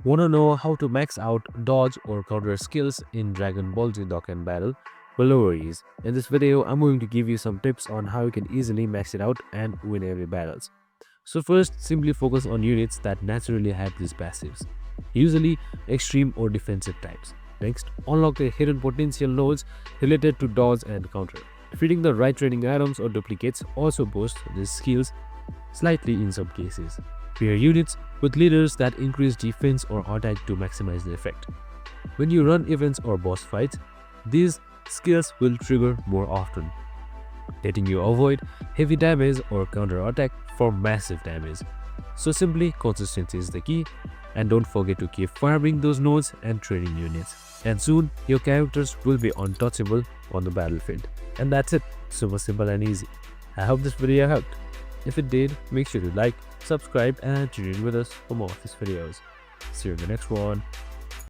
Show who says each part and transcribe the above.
Speaker 1: Wanna know how to max out dodge or counter skills in Dragon Ball Z Dokkan battle? Well, no worries. In this video, I'm going to give you some tips on how you can easily max it out and win every battles. So first, simply focus on units that naturally have these passives, usually extreme or defensive types. Next, unlock the hidden potential nodes related to dodge and counter. Feeding the right training items or duplicates also boosts these skills slightly in some cases. Pair units with leaders that increase defense or attack to maximize the effect. When you run events or boss fights, these skills will trigger more often, letting you avoid heavy damage or counter attack for massive damage. So simply, consistency is the key, and don't forget to keep farming those nodes and training units. And soon, your characters will be untouchable on the battlefield. And that's it, super simple and easy. I hope this video helped. If it did, make sure to like, subscribe and tune in with us for more of these videos. See you in the next one.